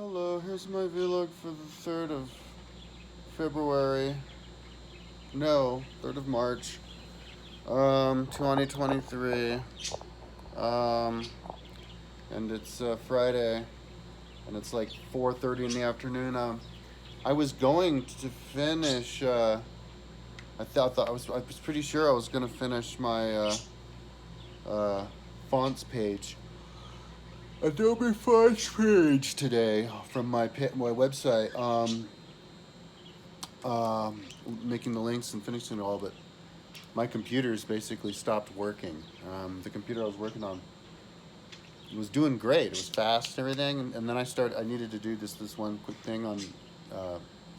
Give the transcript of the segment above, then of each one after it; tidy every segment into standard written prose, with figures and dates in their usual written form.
Hello, here's my vlog for the 3rd of February. No, 3rd of March. 2023. Um, and it's Friday, and it's like 4:30 in the afternoon. I was going to finish. I was pretty sure I was gonna finish my uh, fonts page, Adobe Fonts page today from my website. Making the links and finishing it all, but my computer's basically stopped working. The computer I was working on was doing great. It was fast and everything, and then I needed to do this one quick thing on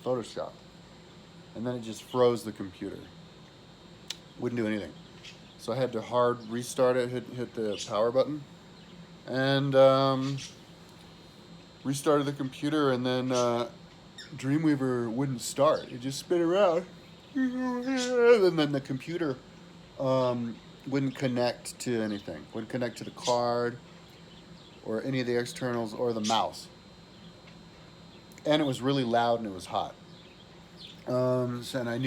Photoshop, and then it just froze the computer. Wouldn't do anything. So I had to hard restart it, hit the power button, and restarted the computer, and then Dreamweaver wouldn't start. It just spin around, and then the computer wouldn't connect to anything. Wouldn't connect to the card or any of the externals or the mouse. And it was really loud and it was hot. And I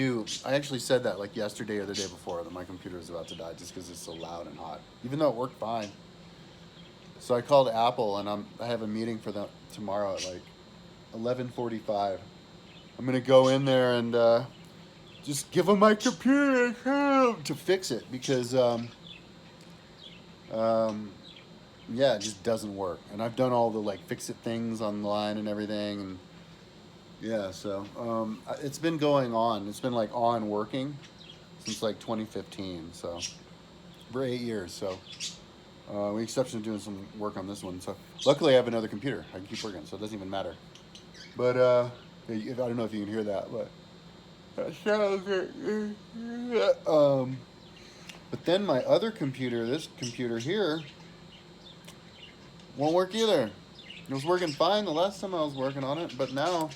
actually said that like yesterday or the day before that my computer was about to die just because it's so loud and hot, even though it worked fine. So I called Apple, and I have a meeting for them tomorrow at like 11:45. I'm gonna go in there and just give them my computer to fix it because yeah, it just doesn't work. And I've done all the like fix it things online and everything, and yeah, so it's been going on. It's been like on working since like 2015, so for 8 years. So with the exception of doing some work on this one. So luckily I have another computer. I can keep working, so it doesn't even matter. But I don't know if you can hear that, but but then my other computer, this computer here, won't work either. It was working fine the last time I was working on it, but now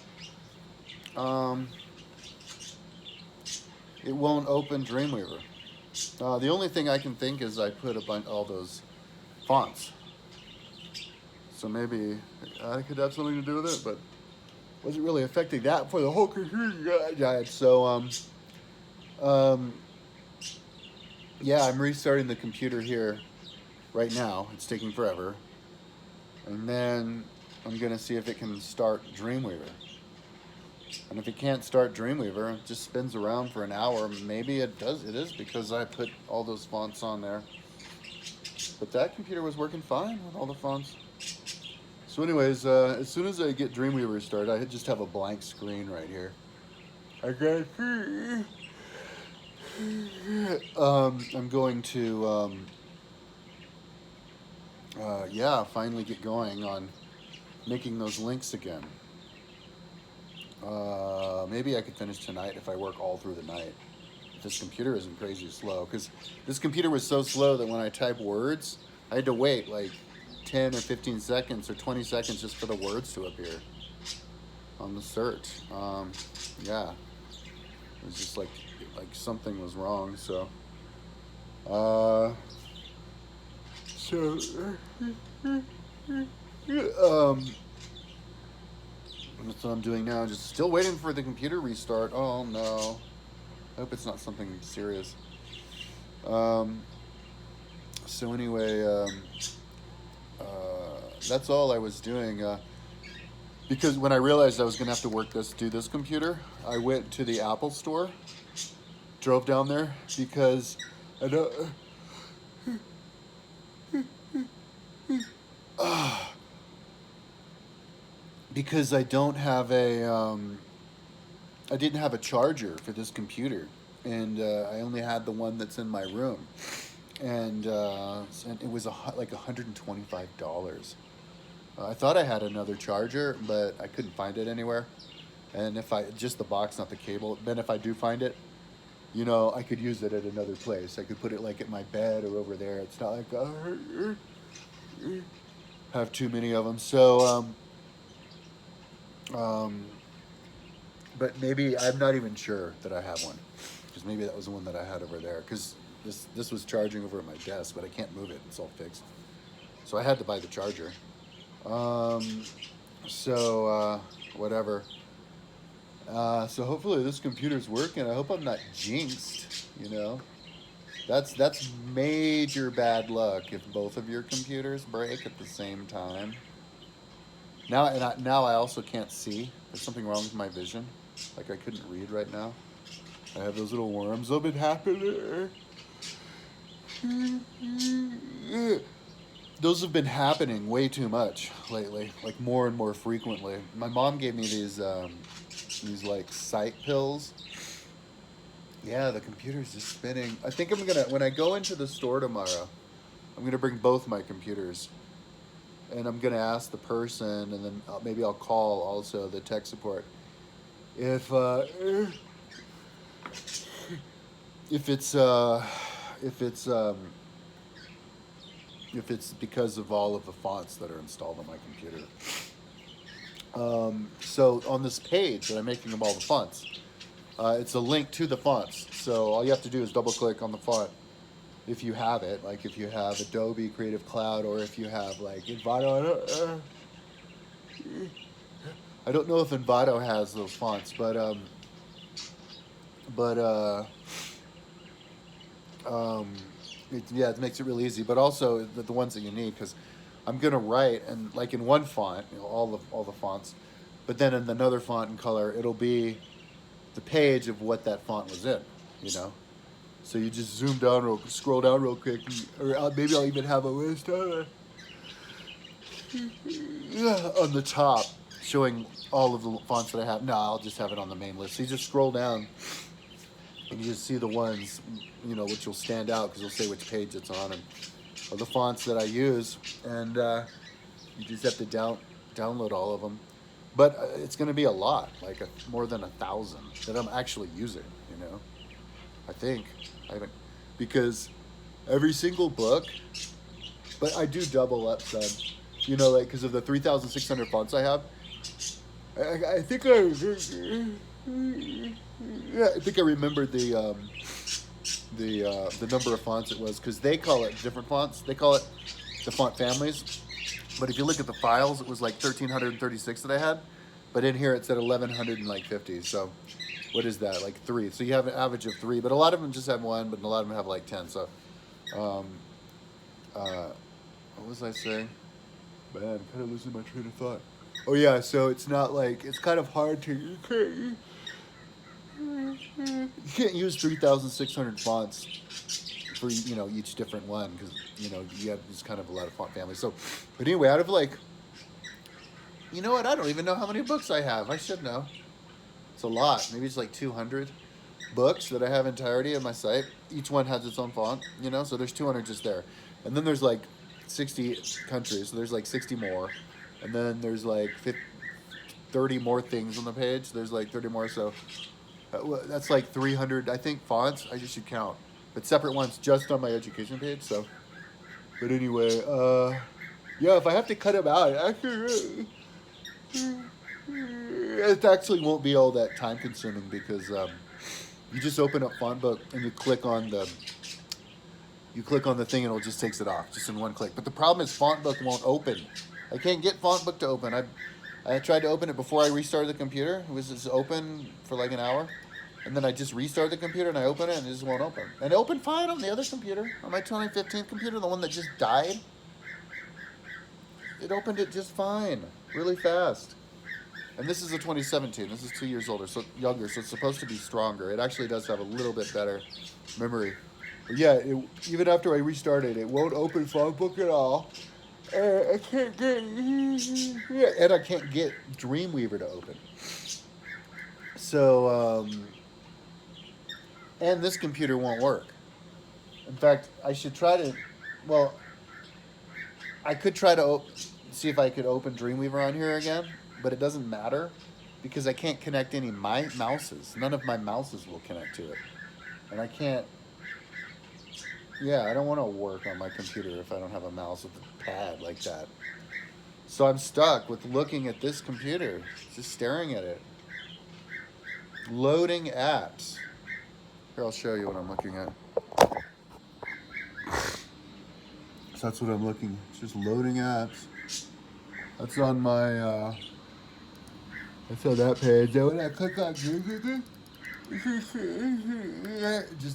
um, it won't open Dreamweaver. The only thing I can think is I put all those fonts. So maybe I could have something to do with it, but wasn't really affecting that for the whole computer died. So yeah, I'm restarting the computer here right now. It's taking forever, and then I'm gonna see if it can start Dreamweaver. And if it can't start Dreamweaver, it just spins around for an hour. Maybe it does. It is because I put all those fonts on there. But that computer was working fine with all the fonts. So anyways, as soon as I get Dreamweaver started, I just have a blank screen right here. I got I'm going to yeah, finally get going on making those links again. Maybe I could finish tonight if I work all through the night. If this computer isn't crazy slow, because this computer was so slow that when I type words, I had to wait like 10 or 15 seconds or 20 seconds just for the words to appear on the search. Yeah, it was just like something was wrong. So, so that's what I'm doing now. Just still waiting for the computer restart. Oh no. I hope it's not something serious. Um, so anyway, that's all I was doing. Because when I realized I was gonna have to do this computer, I went to the Apple store, drove down there because I don't. Because I don't have I didn't have a charger for this computer, and I only had the one that's in my room, and it was like $125. I thought I had another charger, but I couldn't find it anywhere. And if I just the box, not the cable. Then if I do find it, I could use it at another place. I could put it like at my bed or over there. It's not like I have too many of them. So but maybe I'm not even sure that I have one, because maybe that was the one that I had over there. Because this was charging over at my desk, but I can't move it. It's all fixed. So I had to buy the charger. So, whatever. So hopefully this computer's working. I hope I'm not jinxed, you know. That's major bad luck if both of your computers break at the same time. Now I also can't see. There's something wrong with my vision. Like I couldn't read right now. I have those little worms. They've been happening. Those have been happening way too much lately, like more and more frequently. My mom gave me these like sight pills. Yeah, the computer's just spinning. I think I'm gonna when I go into the store tomorrow, I'm gonna bring both my computers, and I'm gonna ask the person, and then maybe I'll call also the tech support if if it's if it's if it's because of all of the fonts that are installed on my computer. So on this page that I'm making of all the fonts, it's a link to the fonts. So all you have to do is double click on the font if you have it, like if you have Adobe Creative Cloud or if you have like Envato. I don't know if Envato has those fonts, but it makes it really easy. But also the ones that you need, because I'm gonna write and like in one font, you know, all the fonts, but then in another font and color, it'll be the page of what that font was in, you know. So you just scroll down real quick, or maybe I'll even have a list on the top showing all of the fonts that I have. No, I'll just have it on the main list. So you just scroll down and you just see the ones, you know, which will stand out because it'll say which page it's on and or the fonts that I use, and you just have to download all of them. But it's going to be a lot, like more than 1,000 that I'm actually using, you know. I think I haven't, because every single book, but I do double up some, you know, like because of the 3,600 fonts I have. I think I think I remembered the number of fonts it was, because they call it different fonts. They call it the font families. But if you look at the files, it was like 1,336 that I had. But in here it said 1,150. So what is that? Like 3. So you have an average of 3. But a lot of them just have 1, but a lot of them have like 10. So what was I saying? Man, I'm kind of losing my train of thought. Oh yeah, so it's not like, it's kind of hard to, you can't use 3,600 fonts for, you know, each different one, because, you know, you have just kind of a lot of font families. So, but anyway, out of like, you know what, I don't even know how many books I have. I should know. It's a lot. Maybe it's like 200 books that I have entirety of my site. Each one has its own font, you know, so there's 200 just there. And then there's like 60 countries, so there's like 60 more. And then there's like 30 more things on the page. There's like 30 more, so that's like 300, I think, fonts. I just should count. But separate ones just on my education page, so. But anyway, yeah, if I have to cut them out, it actually won't be all that time consuming, because you just open up FontBook and you click on the thing and it just takes it off, just in one click. But the problem is FontBook won't open. I can't get FontBook to open. I tried to open it before I restarted the computer. It was just open for like an hour. And then I just restarted the computer and I open it and it just won't open. And it opened fine on the other computer, on my 2015 computer, the one that just died. It opened it just fine, really fast. And this is a 2017. This is 2 years older, so younger, so it's supposed to be stronger. It actually does have a little bit better memory. But yeah, even after I restarted, it won't open FontBook at all. I can't get, and I can't get Dreamweaver to open. So, and this computer won't work. In fact, I should try to, well, I could try to see if I could open Dreamweaver on here again, but it doesn't matter because I can't connect any mouses. None of my mouses will connect to it. And I can't, yeah, I don't want to work on my computer if I don't have a mouse with a pad like that. So I'm stuck with looking at this computer, just staring at it. Loading apps. Here, I'll show you what I'm looking at. So that's what I'm looking, it's just loading apps. That's on my That's on that page. Then when I click on just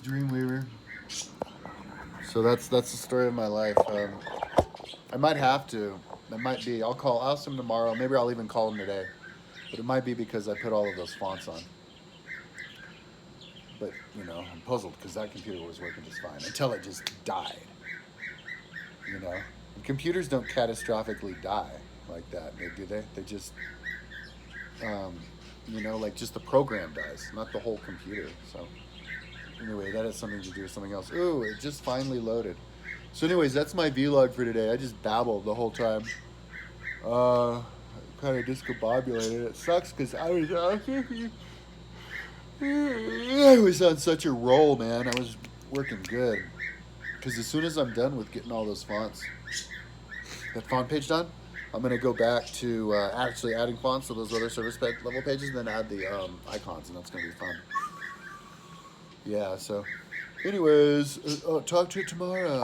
Dreamweaver. So that's the story of my life. I might have to. That might be. I'll ask him tomorrow. Maybe I'll even call him today. But it might be because I put all of those fonts on. But, I'm puzzled because that computer was working just fine until it just died. And computers don't catastrophically die like that, do they? They just, like just the program dies, not the whole computer. So, anyway, that has something to do with something else. Ooh, it just finally loaded. So, anyways, that's my vlog for today. I just babbled the whole time. Kind of discombobulated. It sucks because I was on such a roll, man. I was working good. Because as soon as I'm done with getting all those fonts, that font page done, I'm going to go back to actually adding fonts to those other service level pages and then add the icons, and that's going to be fun. Yeah, so anyways, talk to you tomorrow.